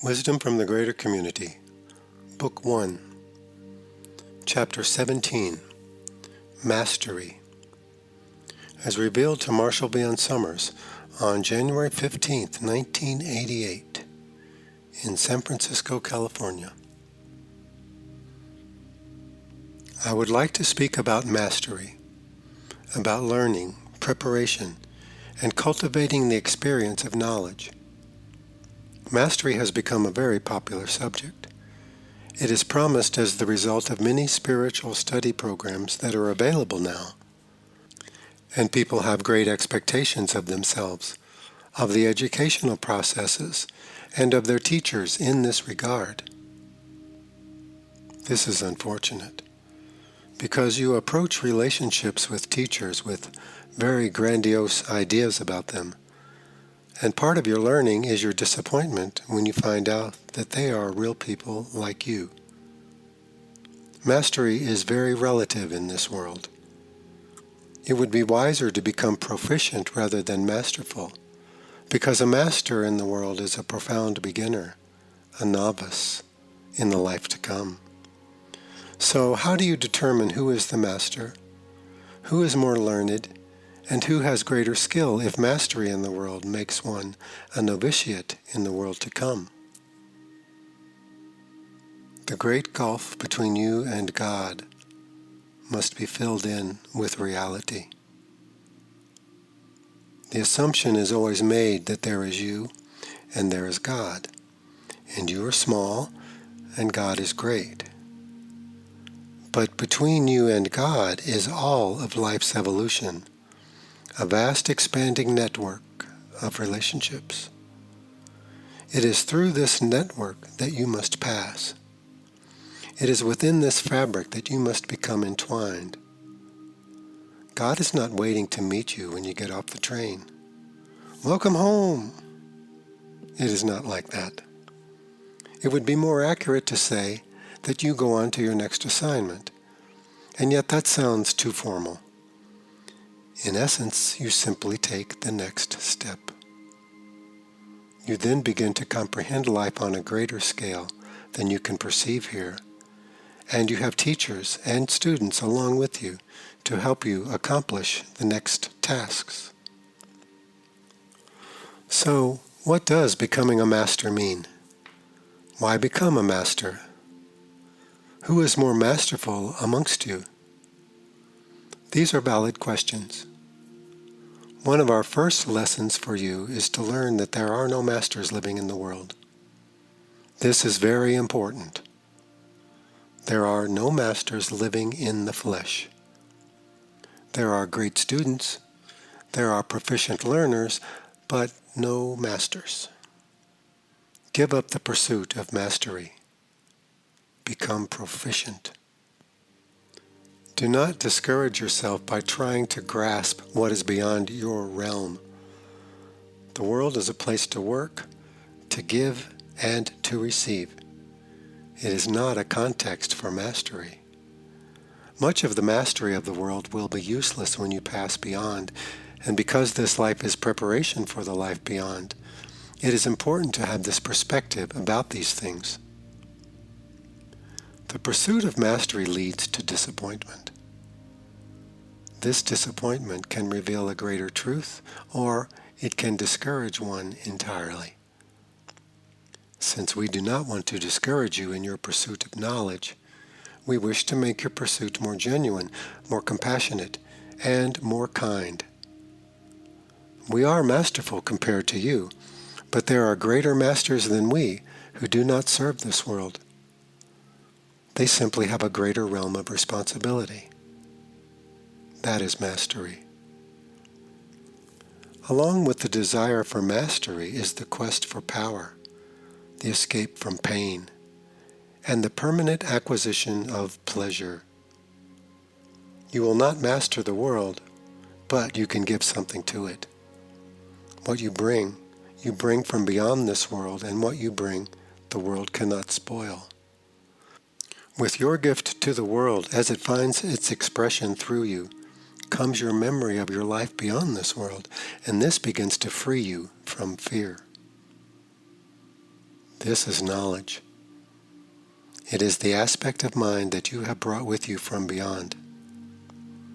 Wisdom from the Greater Community, Book 1, Chapter 17, Mastery, as revealed to Marshall Bion Summers on January 15, 1988, in San Francisco, California. I would like to speak about mastery, about learning, preparation, and cultivating the experience of knowledge. Mastery has become a very popular subject. It is promised as the result of many spiritual study programs that are available now. And people have great expectations of themselves, of the educational processes, and of their teachers in this regard. This is unfortunate, because you approach relationships with teachers with very grandiose ideas about them. And part of your learning is your disappointment when you find out that they are real people like you. Mastery is very relative in this world. It would be wiser to become proficient rather than masterful, because a master in the world is a profound beginner, a novice in the life to come. So how do you determine who is the master, who is more learned, and who has greater skill if mastery in the world makes one a novitiate in the world to come? The great gulf between you and God must be filled in with reality. The assumption is always made that there is you and there is God, and you are small and God is great. But between you and God is all of life's evolution, a vast expanding network of relationships. It is through this network that you must pass. It is within this fabric that you must become entwined. God is not waiting to meet you when you get off the train. Welcome home! It is not like that. It would be more accurate to say that you go on to your next assignment, and yet that sounds too formal. In essence, you simply take the next step. You then begin to comprehend life on a greater scale than you can perceive here, and you have teachers and students along with you to help you accomplish the next tasks. So, what does becoming a master mean? Why become a master? Who is more masterful amongst you? These are valid questions. One of our first lessons for you is to learn that there are no masters living in the world. This is very important. There are no masters living in the flesh. There are great students, there are proficient learners, but no masters. Give up the pursuit of mastery. Become proficient. Do not discourage yourself by trying to grasp what is beyond your realm. The world is a place to work, to give, and to receive. It is not a context for mastery. Much of the mastery of the world will be useless when you pass beyond, and because this life is preparation for the life beyond, it is important to have this perspective about these things. The pursuit of mastery leads to disappointment. This disappointment can reveal a greater truth, or it can discourage one entirely. Since we do not want to discourage you in your pursuit of knowledge, we wish to make your pursuit more genuine, more compassionate, and more kind. We are masterful compared to you, but there are greater masters than we who do not serve this world. They simply have a greater realm of responsibility. That is mastery. Along with the desire for mastery is the quest for power, the escape from pain, and the permanent acquisition of pleasure. You will not master the world, but you can give something to it. What you bring from beyond this world, and what you bring, the world cannot spoil. With your gift to the world, as it finds its expression through you, comes your memory of your life beyond this world, and this begins to free you from fear. This is knowledge. It is the aspect of mind that you have brought with you from beyond.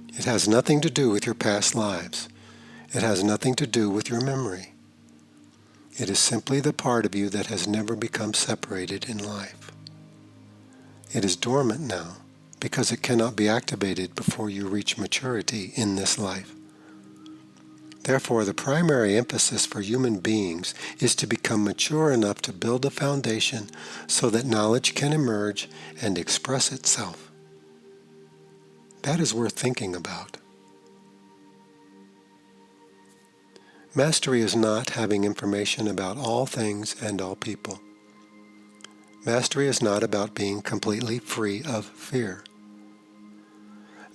It has nothing to do with your past lives. It has nothing to do with your memory. It is simply the part of you that has never become separated in life. It is dormant now because it cannot be activated before you reach maturity in this life. Therefore, the primary emphasis for human beings is to become mature enough to build a foundation so that knowledge can emerge and express itself. That is worth thinking about. Mastery is not having information about all things and all people. Mastery is not about being completely free of fear.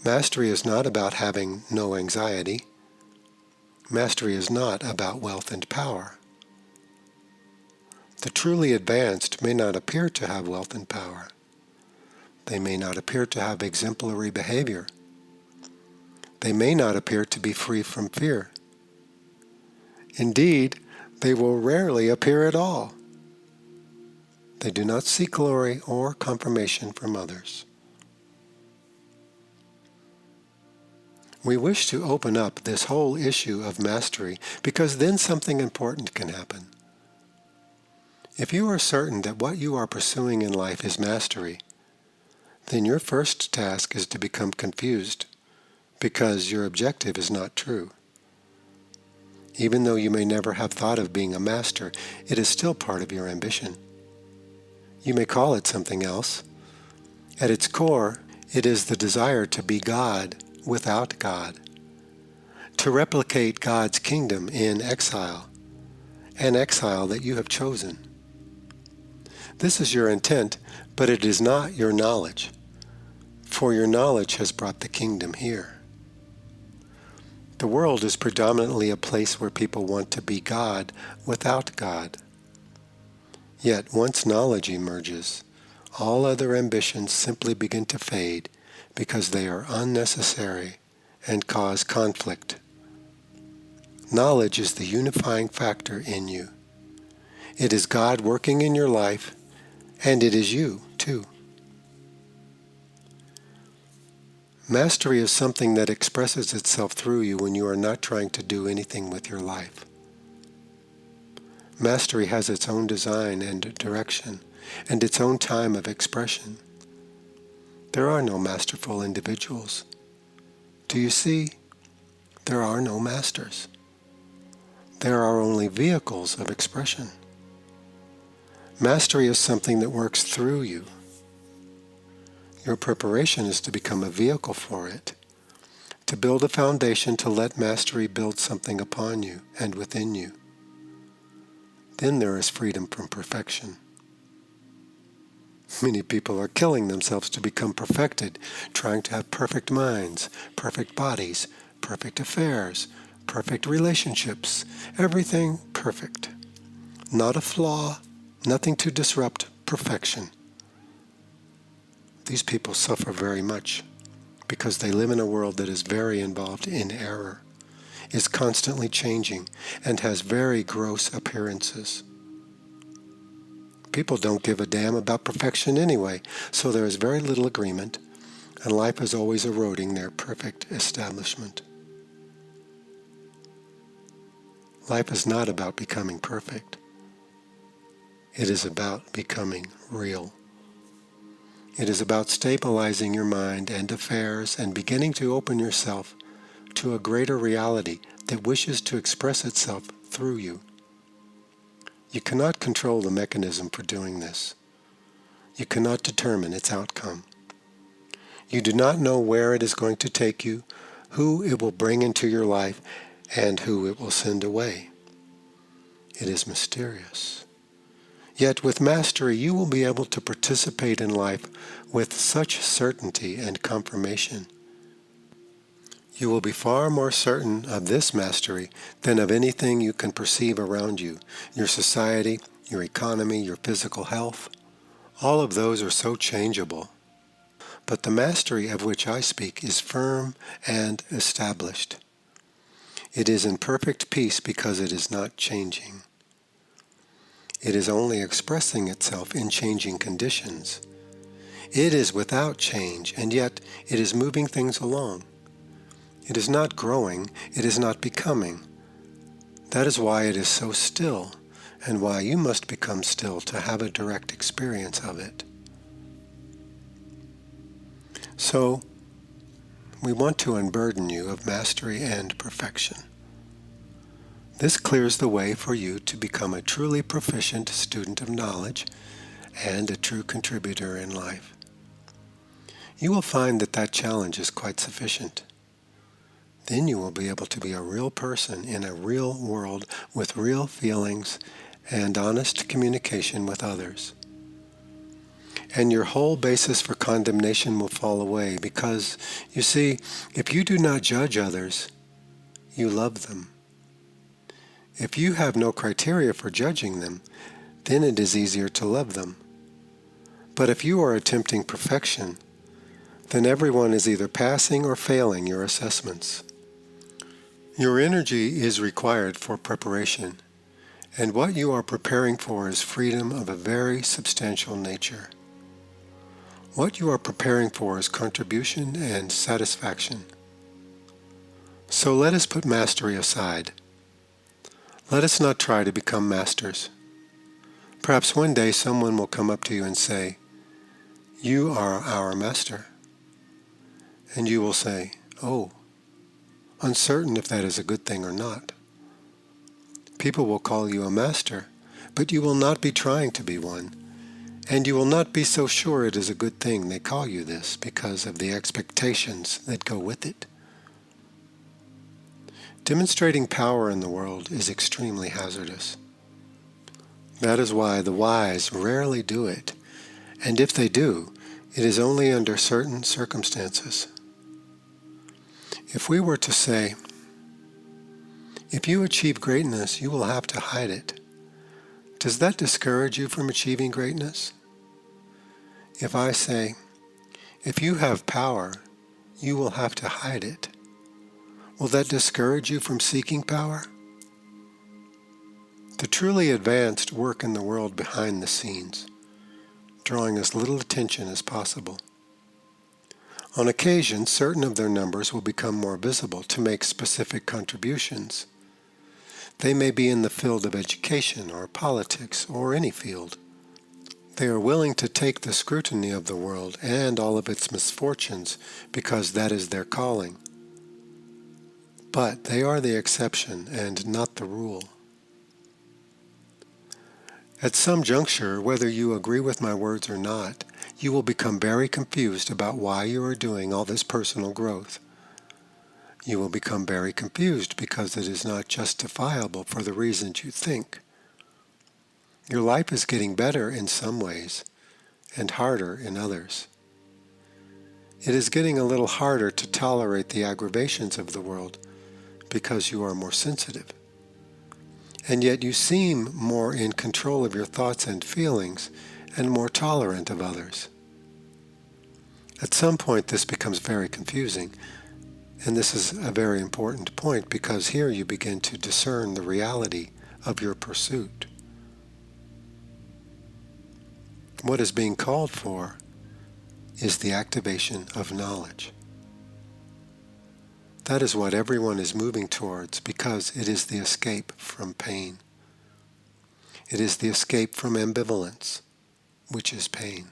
Mastery is not about having no anxiety. Mastery is not about wealth and power. The truly advanced may not appear to have wealth and power. They may not appear to have exemplary behavior. They may not appear to be free from fear. Indeed, they will rarely appear at all. They do not seek glory or confirmation from others. We wish to open up this whole issue of mastery because then something important can happen. If you are certain that what you are pursuing in life is mastery, then your first task is to become confused because your objective is not true. Even though you may never have thought of being a master, it is still part of your ambition. You may call it something else. At its core, it is the desire to be God without God, to replicate God's kingdom in exile, an exile that you have chosen. This is your intent, but it is not your knowledge, for your knowledge has brought the kingdom here. The world is predominantly a place where people want to be God without God. Yet once knowledge emerges, all other ambitions simply begin to fade because they are unnecessary and cause conflict. Knowledge is the unifying factor in you. It is God working in your life, and it is you, too. Mastery is something that expresses itself through you when you are not trying to do anything with your life. Mastery has its own design and direction, and its own time of expression. There are no masterful individuals. Do you see? There are no masters. There are only vehicles of expression. Mastery is something that works through you. Your preparation is to become a vehicle for it, to build a foundation to let mastery build something upon you and within you. Then there is freedom from perfection. Many people are killing themselves to become perfected, trying to have perfect minds, perfect bodies, perfect affairs, perfect relationships, everything perfect. Not a flaw, nothing to disrupt perfection. These people suffer very much because they live in a world that is very involved in error, is constantly changing, and has very gross appearances. People don't give a damn about perfection anyway, so there is very little agreement, and life is always eroding their perfect establishment. Life is not about becoming perfect. It is about becoming real. It is about stabilizing your mind and affairs and beginning to open yourself to a greater reality that wishes to express itself through you. You cannot control the mechanism for doing this. You cannot determine its outcome. You do not know where it is going to take you, who it will bring into your life, and who it will send away. It is mysterious. Yet with mastery, you will be able to participate in life with such certainty and confirmation. You will be far more certain of this mastery than of anything you can perceive around you, your society, your economy, your physical health. All of those are so changeable. But the mastery of which I speak is firm and established. It is in perfect peace because it is not changing. It is only expressing itself in changing conditions. It is without change, and yet it is moving things along. It is not growing, it is not becoming. That is why it is so still, and why you must become still to have a direct experience of it. So, we want to unburden you of mastery and perfection. This clears the way for you to become a truly proficient student of knowledge and a true contributor in life. You will find that that challenge is quite sufficient. Then you will be able to be a real person in a real world with real feelings and honest communication with others. And your whole basis for condemnation will fall away because, you see, if you do not judge others, you love them. If you have no criteria for judging them, then it is easier to love them. But if you are attempting perfection, then everyone is either passing or failing your assessments. Your energy is required for preparation, and what you are preparing for is freedom of a very substantial nature. What you are preparing for is contribution and satisfaction. So let us put mastery aside. Let us not try to become masters. Perhaps one day someone will come up to you and say, "You are our master." And you will say, "Oh," uncertain if that is a good thing or not. People will call you a master, but you will not be trying to be one, and you will not be so sure it is a good thing they call you this because of the expectations that go with it. Demonstrating power in the world is extremely hazardous. That is why the wise rarely do it, and if they do, it is only under certain circumstances. If we were to say, "If you achieve greatness, you will have to hide it," does that discourage you from achieving greatness? If I say, "If you have power, you will have to hide it," will that discourage you from seeking power? The truly advanced work in the world behind the scenes, drawing as little attention as possible. On occasion, certain of their numbers will become more visible to make specific contributions. They may be in the field of education or politics or any field. They are willing to take the scrutiny of the world and all of its misfortunes because that is their calling. But they are the exception and not the rule. At some juncture, whether you agree with my words or not, you will become very confused about why you are doing all this personal growth. You will become very confused because it is not justifiable for the reasons you think. Your life is getting better in some ways and harder in others. It is getting a little harder to tolerate the aggravations of the world because you are more sensitive. And yet you seem more in control of your thoughts and feelings and more tolerant of others. At some point this becomes very confusing, and this is a very important point because here you begin to discern the reality of your pursuit. What is being called for is the activation of knowledge. That is what everyone is moving towards because it is the escape from pain. It is the escape from ambivalence, which is pain.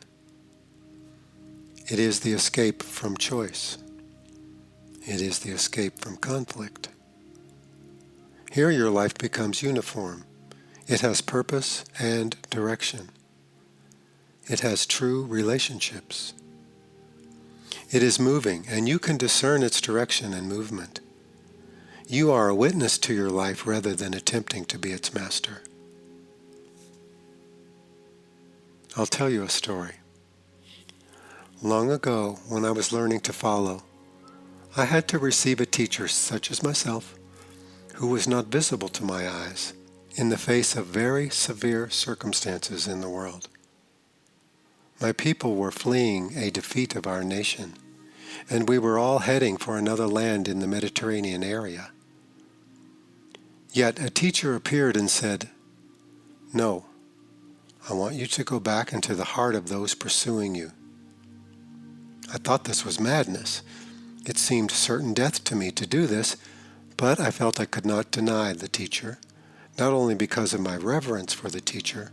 It is the escape from choice. It is the escape from conflict. Here your life becomes uniform. It has purpose and direction. It has true relationships. It is moving, and you can discern its direction and movement. You are a witness to your life rather than attempting to be its master. I'll tell you a story. Long ago, when I was learning to follow, I had to receive a teacher such as myself, who was not visible to my eyes, in the face of very severe circumstances in the world. My people were fleeing a defeat of our nation, and we were all heading for another land in the Mediterranean area. Yet a teacher appeared and said, "No, I want you to go back into the heart of those pursuing you. I thought this was madness. It seemed certain death to me to do this, but I felt I could not deny the teacher, not only because of my reverence for the teacher,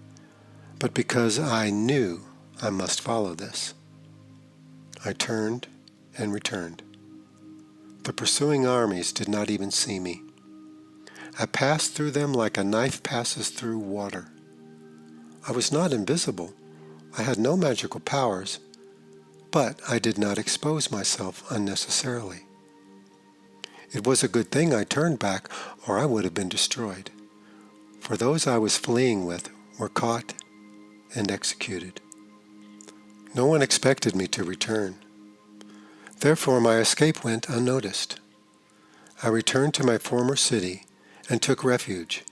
but because I knew I must follow this. I turned and returned. The pursuing armies did not even see me. I passed through them like a knife passes through water. I was not invisible. I had no magical powers, but I did not expose myself unnecessarily. It was a good thing I turned back, or I would have been destroyed, for those I was fleeing with were caught and executed. No one expected me to return. Therefore, my escape went unnoticed. I returned to my former city and took refuge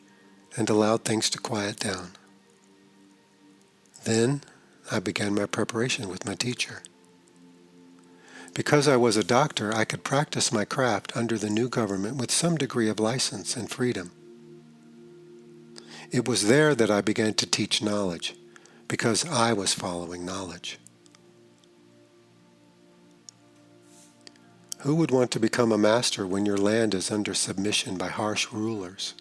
and allowed things to quiet down. Then I began my preparation with my teacher. Because I was a doctor, I could practice my craft under the new government with some degree of license and freedom. It was there that I began to teach knowledge, because I was following knowledge. Who would want to become a master when your land is under submission by harsh rulers?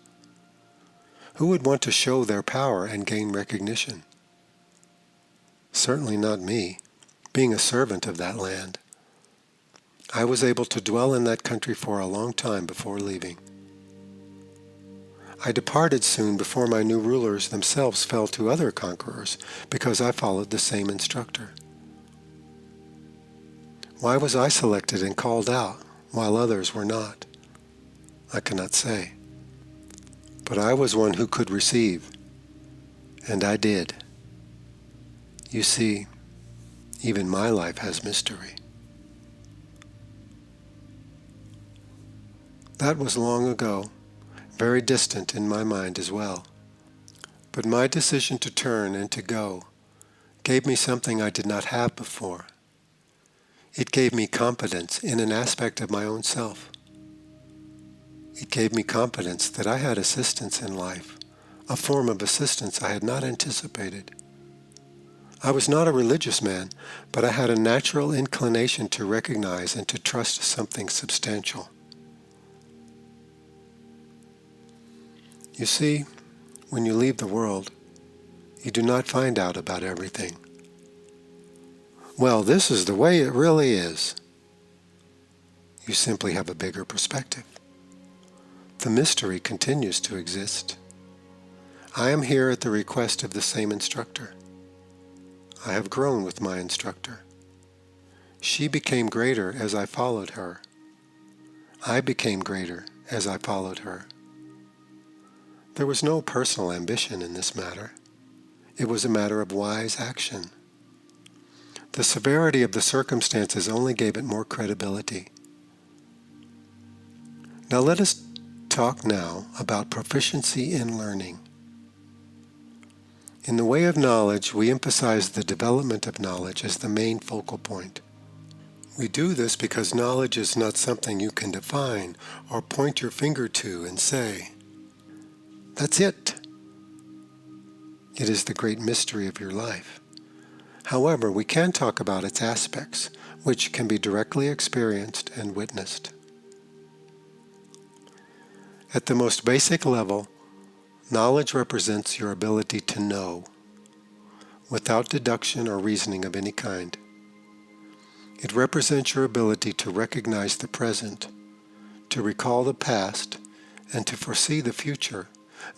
Who would want to show their power and gain recognition? Certainly not me, being a servant of that land. I was able to dwell in that country for a long time before leaving. I departed soon before my new rulers themselves fell to other conquerors, because I followed the same instructor. Why was I selected and called out, while others were not? I cannot say. But I was one who could receive, and I did. You see, even my life has mystery. That was long ago, very distant in my mind as well. But my decision to turn and to go gave me something I did not have before. It gave me confidence in an aspect of my own self. It gave me confidence that I had assistance in life, a form of assistance I had not anticipated. I was not a religious man, but I had a natural inclination to recognize and to trust something substantial. You see, when you leave the world, you do not find out about everything. Well, this is the way it really is. You simply have a bigger perspective. The mystery continues to exist. I am here at the request of the same instructor. I have grown with my instructor. She became greater as I followed her. I became greater as I followed her. There was no personal ambition in this matter. It was a matter of wise action. The severity of the circumstances only gave it more credibility. Now let us talk now about proficiency in learning. In the way of knowledge, we emphasize the development of knowledge as the main focal point. We do this because knowledge is not something you can define or point your finger to and say, "That's it." It is the great mystery of your life. However, we can talk about its aspects, which can be directly experienced and witnessed. At the most basic level, knowledge represents your ability to know, without deduction or reasoning of any kind. It represents your ability to recognize the present, to recall the past, and to foresee the future,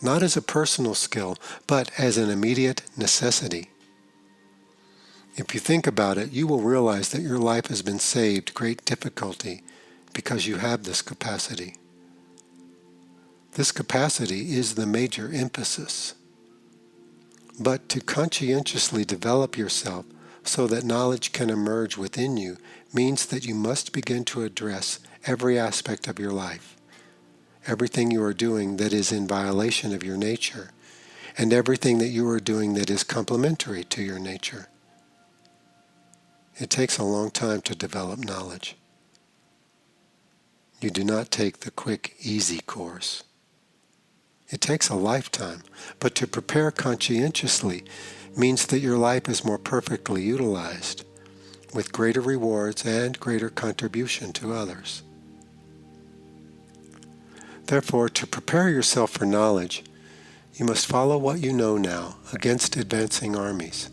not as a personal skill, but as an immediate necessity. If you think about it, you will realize that your life has been saved great difficulty because you have this capacity. This capacity is the major emphasis. But to conscientiously develop yourself so that knowledge can emerge within you means that you must begin to address every aspect of your life, everything you are doing that is in violation of your nature, and everything that you are doing that is complementary to your nature. It takes a long time to develop knowledge. You do not take the quick, easy course. It takes a lifetime, but to prepare conscientiously means that your life is more perfectly utilized, with greater rewards and greater contribution to others. Therefore, to prepare yourself for knowledge, you must follow what you know now against advancing armies,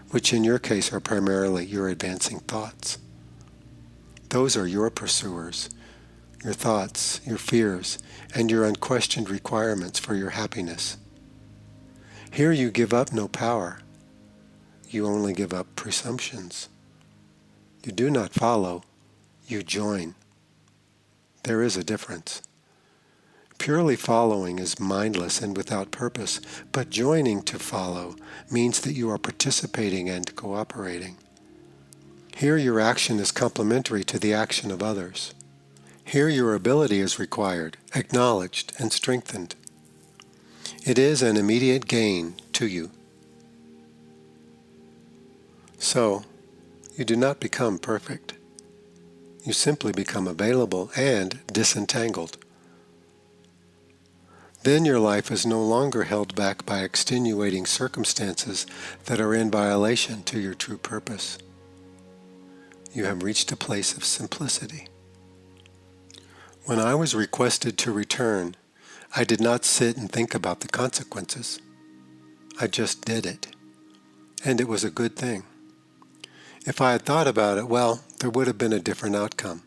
which in your case are primarily your advancing thoughts. Those are your pursuers, your thoughts, your fears, and your unquestioned requirements for your happiness. Here you give up no power. You only give up presumptions. You do not follow, you join. There is a difference. Purely following is mindless and without purpose, but joining to follow means that you are participating and cooperating. Here your action is complementary to the action of others. Here your ability is required, acknowledged, and strengthened. It is an immediate gain to you. So, you do not become perfect. You simply become available and disentangled. Then your life is no longer held back by extenuating circumstances that are in violation to your true purpose. You have reached a place of simplicity. When I was requested to return, I did not sit and think about the consequences. I just did it. And it was a good thing. If I had thought about it, well, there would have been a different outcome.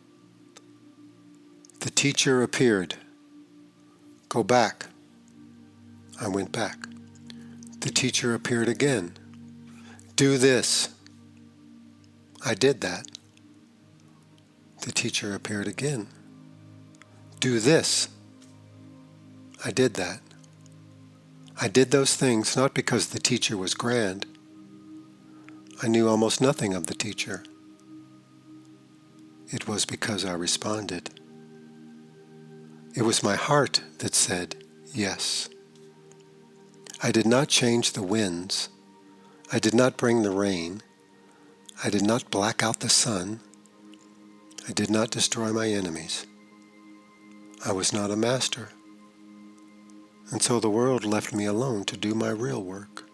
The teacher appeared. Go back. I went back. The teacher appeared again. Do this. I did that. The teacher appeared again. Do this. I did that. I did those things not because the teacher was grand. I knew almost nothing of the teacher. It was because I responded. It was my heart that said yes. I did not change the winds. I did not bring the rain. I did not black out the sun. I did not destroy my enemies. I was not a master. And so the world left me alone to do my real work.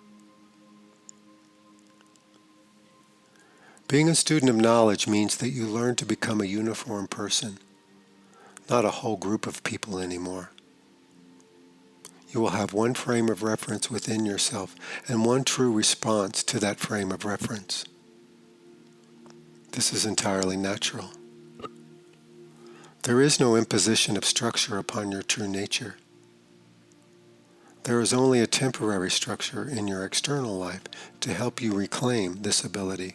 Being a student of knowledge means that you learn to become a uniform person, not a whole group of people anymore. You will have one frame of reference within yourself and one true response to that frame of reference. This is entirely natural. There is no imposition of structure upon your true nature. There is only a temporary structure in your external life to help you reclaim this ability.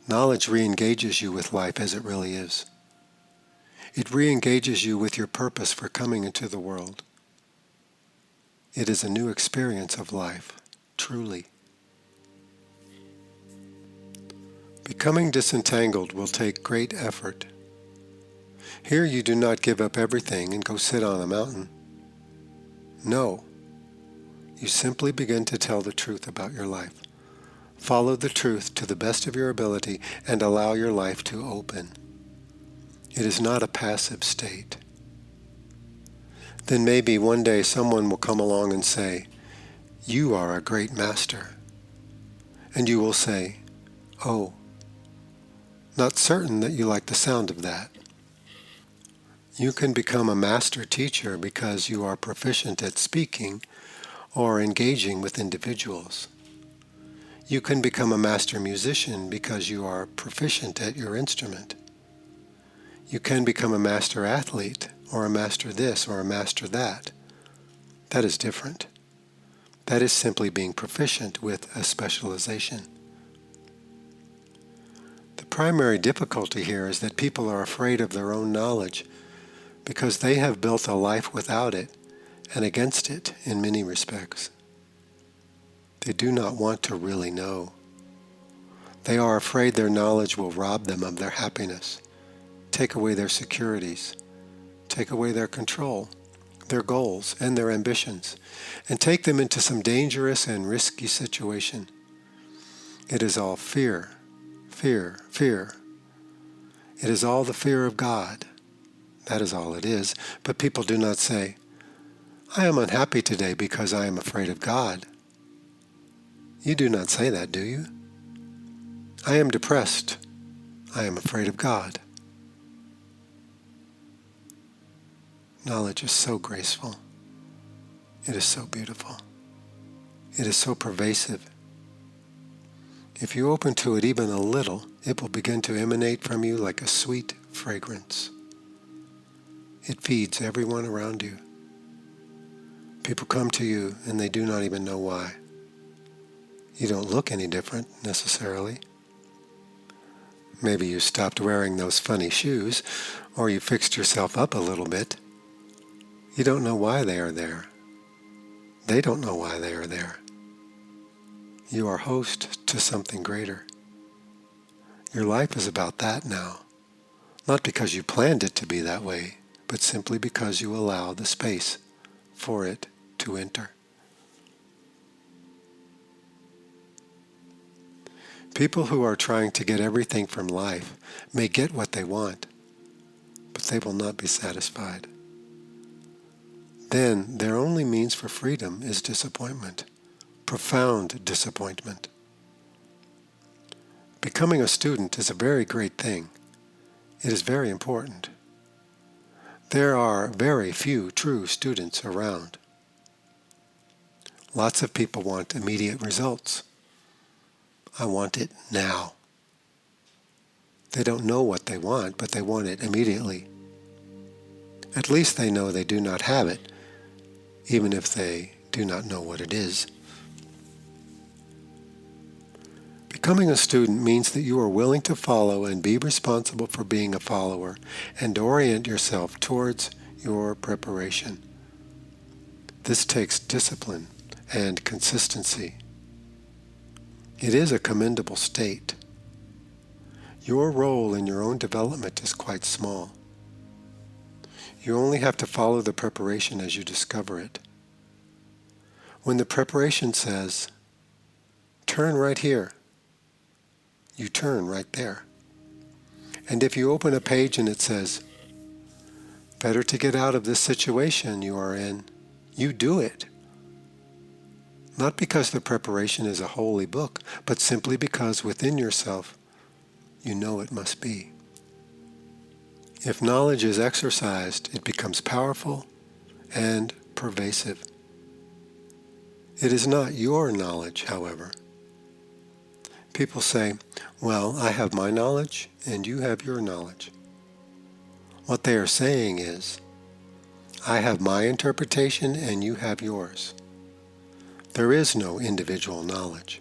Knowledge re-engages you with life as it really is. It re-engages you with your purpose for coming into the world. It is a new experience of life, truly. Becoming disentangled will take great effort. Here you do not give up everything and go sit on a mountain. No. You simply begin to tell the truth about your life. Follow the truth to the best of your ability and allow your life to open. It is not a passive state. Then maybe one day someone will come along and say, "You are a great master." And you will say, "Oh, not certain that you like the sound of that." You can become a master teacher because you are proficient at speaking or engaging with individuals. You can become a master musician because you are proficient at your instrument. You can become a master athlete or a master this or a master that. That is different. That is simply being proficient with a specialization. The primary difficulty here is that people are afraid of their own knowledge because they have built a life without it and against it in many respects. They do not want to really know. They are afraid their knowledge will rob them of their happiness, take away their securities, take away their control, their goals, and their ambitions, and take them into some dangerous and risky situation. It is all fear, fear, fear. It is all the fear of God. That is all it is. But people do not say, "I am unhappy today because I am afraid of God." You do not say that, do you? I am depressed. I am afraid of God. Knowledge is so graceful. It is so beautiful. It is so pervasive. If you open to it even a little, it will begin to emanate from you like a sweet fragrance. It feeds everyone around you. People come to you and they do not even know why. You don't look any different necessarily. Maybe you stopped wearing those funny shoes, or you fixed yourself up a little bit. You don't know why they are there. They don't know why they are there. You are host to something greater. Your life is about that now, not because you planned it to be that way, but simply because you allow the space for it to enter. People who are trying to get everything from life may get what they want, but they will not be satisfied. Then their only means for freedom is disappointment, profound disappointment. Becoming a student is a very great thing. It is very important. There are very few true students around. Lots of people want immediate results. I want it now. They don't know what they want, but they want it immediately. At least they know they do not have it, even if they do not know what it is. Becoming a student means that you are willing to follow and be responsible for being a follower and orient yourself towards your preparation. This takes discipline and consistency. It is a commendable state. Your role in your own development is quite small. You only have to follow the preparation as you discover it. When the preparation says, turn right here, you turn right there. And if you open a page and it says, better to get out of this situation you are in, you do it. Not because the preparation is a holy book, but simply because within yourself you know it must be. If knowledge is exercised, it becomes powerful and pervasive. It is not your knowledge, however. People say, well, I have my knowledge and you have your knowledge. What they are saying is, I have my interpretation and you have yours. There is no individual knowledge.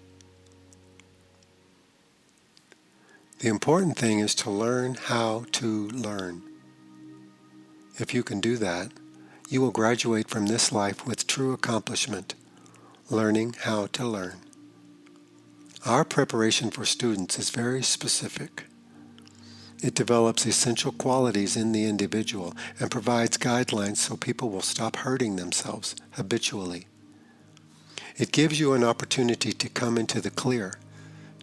The important thing is to learn how to learn. If you can do that, you will graduate from this life with true accomplishment, learning how to learn. Our preparation for students is very specific. It develops essential qualities in the individual and provides guidelines so people will stop hurting themselves habitually. It gives you an opportunity to come into the clear,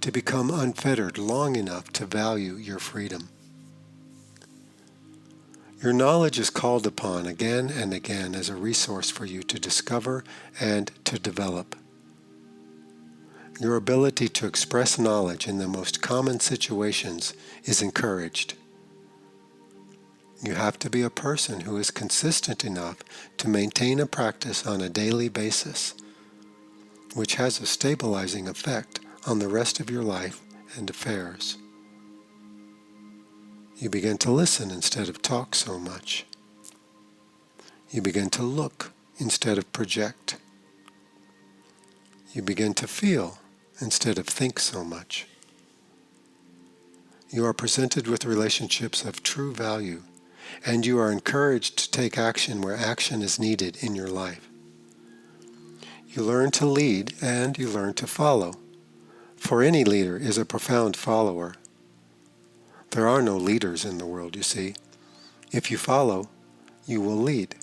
to become unfettered long enough to value your freedom. Your knowledge is called upon again and again as a resource for you to discover and to develop. Your ability to express knowledge in the most common situations is encouraged. You have to be a person who is consistent enough to maintain a practice on a daily basis, which has a stabilizing effect on the rest of your life and affairs. You begin to listen instead of talk so much. You begin to look instead of project. You begin to feel instead of think so much. You are presented with relationships of true value, and you are encouraged to take action where action is needed in your life. You learn to lead and you learn to follow, for any leader is a profound follower. There are no leaders in the world, you see. If you follow, you will lead.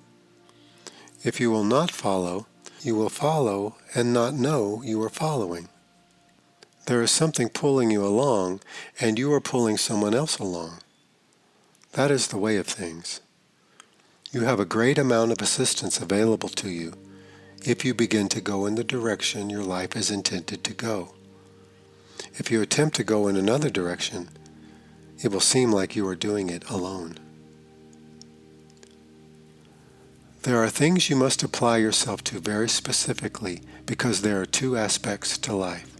If you will not follow, you will follow and not know you are following. There is something pulling you along, and you are pulling someone else along. That is the way of things. You have a great amount of assistance available to you if you begin to go in the direction your life is intended to go. If you attempt to go in another direction, it will seem like you are doing it alone. There are things you must apply yourself to very specifically because there are two aspects to life.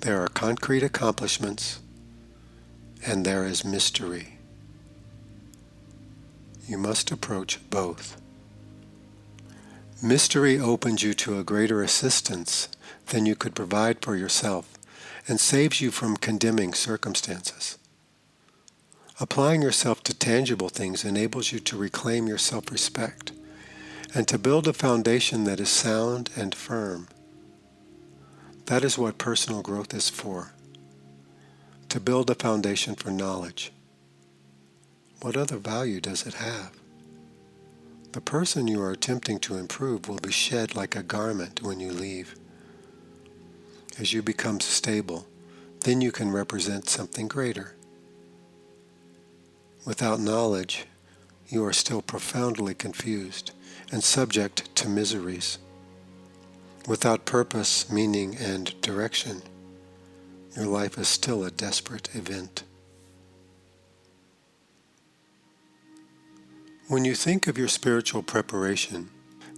There are concrete accomplishments and there is mystery. You must approach both. Mystery opens you to a greater assistance than you could provide for yourself and saves you from condemning circumstances. Applying yourself to tangible things enables you to reclaim your self-respect and to build a foundation that is sound and firm. That is what personal growth is for, to build a foundation for knowledge. What other value does it have? The person you are attempting to improve will be shed like a garment when you leave. As you become stable, then you can represent something greater. Without knowledge, you are still profoundly confused and subject to miseries. Without purpose, meaning, and direction, your life is still a desperate event. When you think of your spiritual preparation,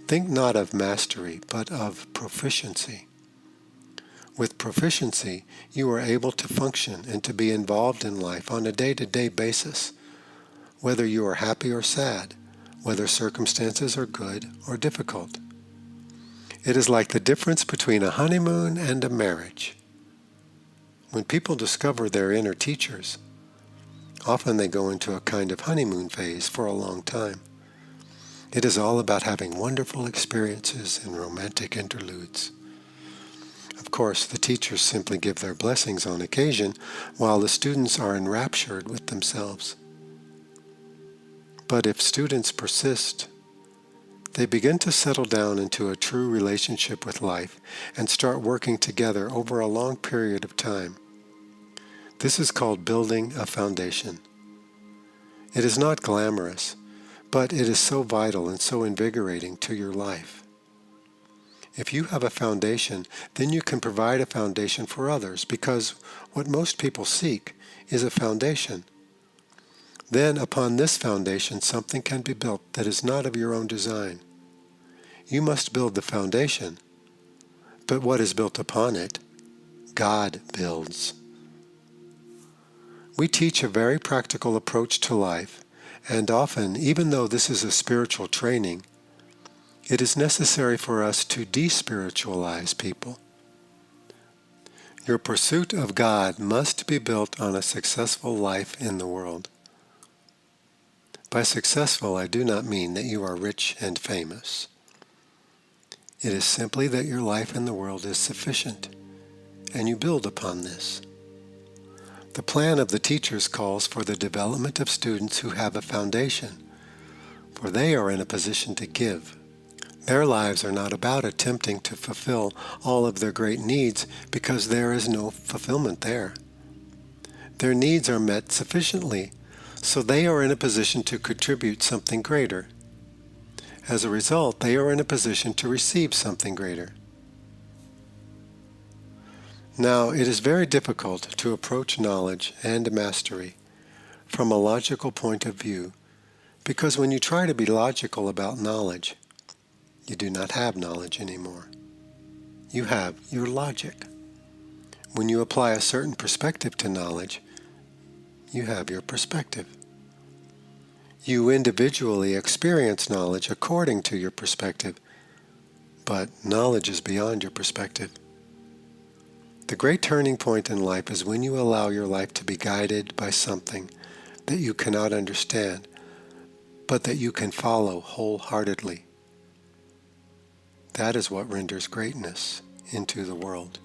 think not of mastery, but of proficiency. With proficiency, you are able to function and to be involved in life on a day-to-day basis, whether you are happy or sad, whether circumstances are good or difficult. It is like the difference between a honeymoon and a marriage. When people discover their inner teachers, often they go into a kind of honeymoon phase for a long time. It is all about having wonderful experiences and romantic interludes. Of course, the teachers simply give their blessings on occasion, while the students are enraptured with themselves. But if students persist, they begin to settle down into a true relationship with life and start working together over a long period of time. This is called building a foundation. It is not glamorous, but it is so vital and so invigorating to your life. If you have a foundation, then you can provide a foundation for others, because what most people seek is a foundation. Then, upon this foundation, something can be built that is not of your own design. You must build the foundation, but what is built upon it, God builds. We teach a very practical approach to life, and often, even though this is a spiritual training, it is necessary for us to despiritualize people. Your pursuit of God must be built on a successful life in the world. By successful, I do not mean that you are rich and famous. It is simply that your life in the world is sufficient, and you build upon this. The plan of the teachers calls for the development of students who have a foundation, for they are in a position to give. Their lives are not about attempting to fulfill all of their great needs, because there is no fulfillment there. Their needs are met sufficiently, so they are in a position to contribute something greater. As a result, they are in a position to receive something greater. Now, it is very difficult to approach knowledge and mastery from a logical point of view, because when you try to be logical about knowledge, you do not have knowledge anymore. You have your logic. When you apply a certain perspective to knowledge, you have your perspective. You individually experience knowledge according to your perspective, but knowledge is beyond your perspective. The great turning point in life is when you allow your life to be guided by something that you cannot understand, but that you can follow wholeheartedly. That is what renders greatness into the world.